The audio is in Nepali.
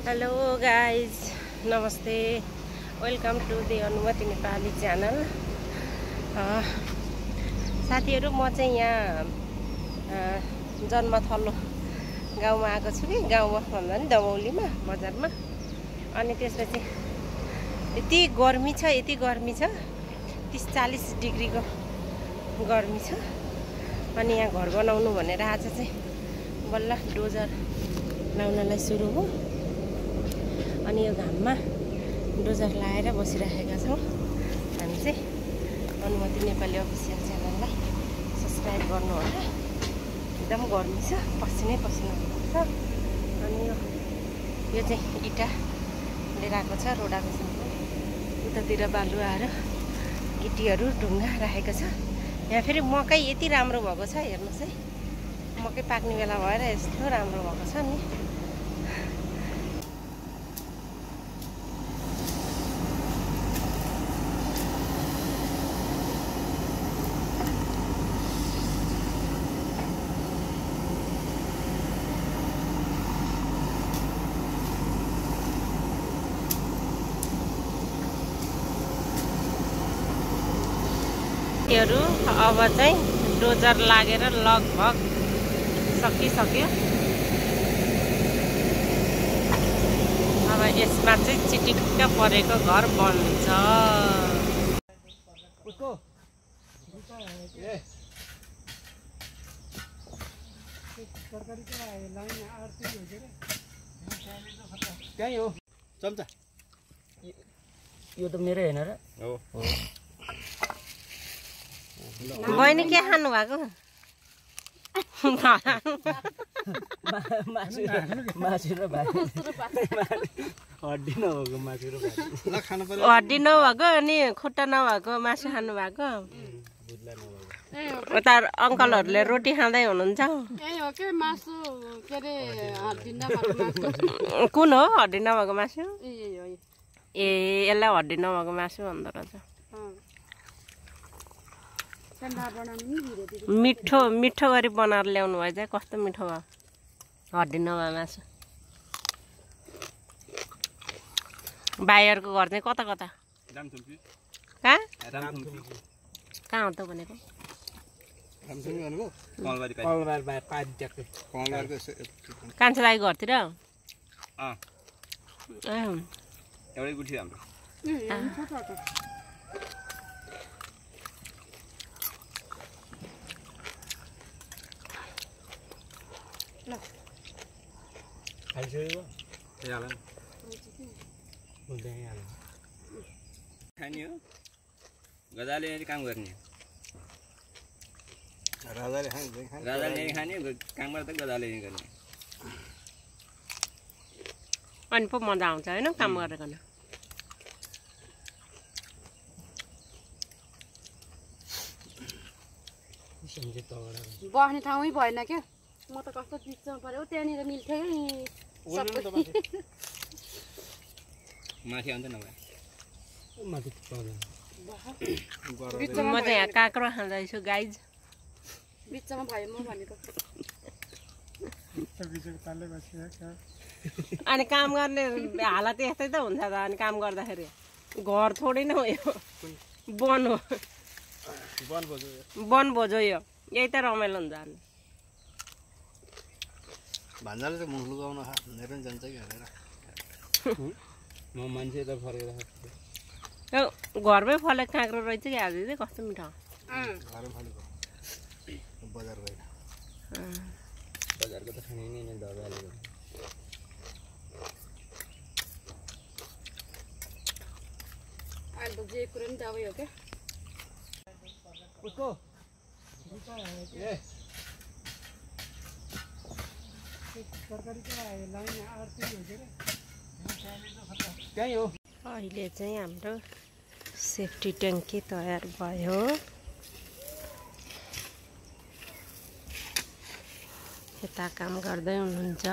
हेलो गाइज, नमस्ते, वेलकम टु दी अनुमति नेपाली च्यानल। साथीहरू, म चाहिँ यहाँ जन्मथलो गाउँमा आएको छु कि गाउँमा भन्दा नि दमौलीमा बजारमा। अनि त्यसपछि यति गर्मी छ 30-40 डिग्रीको गर्मी छ। अनि यहाँ घर बनाउनु भनेर आज चाहिँ बल्ल डोजर लाउनलाई सुरु हो। अनि यो घाममा डोजर लाएर बसिराखेका छौँ। हामी चाहिँ अनुमति नेपाली अफिसियल च्यानललाई सब्सक्राइब गर्नु होला। एकदम गर्मी छ, पसिनै पसिना छ। अनि यो चाहिँ इँटा लिएर आएको छ रोडाको साथमा। उतातिर बालुवाहरू गिटीहरू ढुङ्गा राखेको छ। यहाँ फेरि मकै यति राम्रो भएको छ, हेर्नुहोस् है। मकै पाक्ने बेला भएर यस्तो राम्रो भएको छ नि। अब चाहिँ डोजर लागेर लगभग सकिसक्यो। अब यसमा चाहिँ चिटिक्क परेको घर बन्छ। त्यही हो चम्चा। यो त मेरो हैन र हो। बहिनी के खानु भएको? मासु र भात। हड्डी नभएको मासु र भात ल खानु पर्यो। हड्डी नभएको अनि खुट्टा नभएको मासु खानु भएको। उता अङ्कलहरूले रोटी खाँदै हुनुहुन्छ। कुन हो हड्डी नभएको मासु? ए, यसलाई हड्डी नभएको मासु भन्दो रहेछ। मिठो मिठो गरी बनाएर ल्याउनु भयो चाहिँ कस्तो मिठो भयो। हड्डी नभए मासु। भाइहरूको घर चाहिँ कता कता? कहाँ कहाँ हो त भनेको? कान्छा दाइको घरतिर? एउटै गुठी हाम्रो। खाने हो गजाले काम गर्ने। राजाले खाने काम गर्दा गजाले गर्ने। अनि पो मजा आउँछ होइन काम गरेको। बस्ने ठाउँै भएन क्या। म त कस्तो बिचमा पऱ्यो त्यहाँनिर मिल्थ्यो नि। माथि आउँछ नभए म चाहिँ यहाँ काँक्रो खाँदैछु गाइज। बिचमा भयो म भनेको। अनि काम गर्ने हालत यस्तै त हुन्छ त। अनि काम गर्दाखेरि घर थोरै नै हो, यो वन हो, वन भोजो। यो यही त रमाइलो हुन्छ। अनि भान्जाले त मुख लुगाउन धेरै जान्छ कि हेरेर म मान्छे त फर्केर घरमै फलेको काँक्रो रहेछ कि आज चाहिँ कस्तो मिठो। घरमै फलेको बजार गएर बजारको त खाने नि दबाईले अहिले त जे कुरो नि दबाई हो क्या। उसको ए त्यही हो। अहिले चाहिँ हाम्रो सेफ्टी ट्याङ्की तयार भयो। यता काम गर्दै हुनुहुन्छ।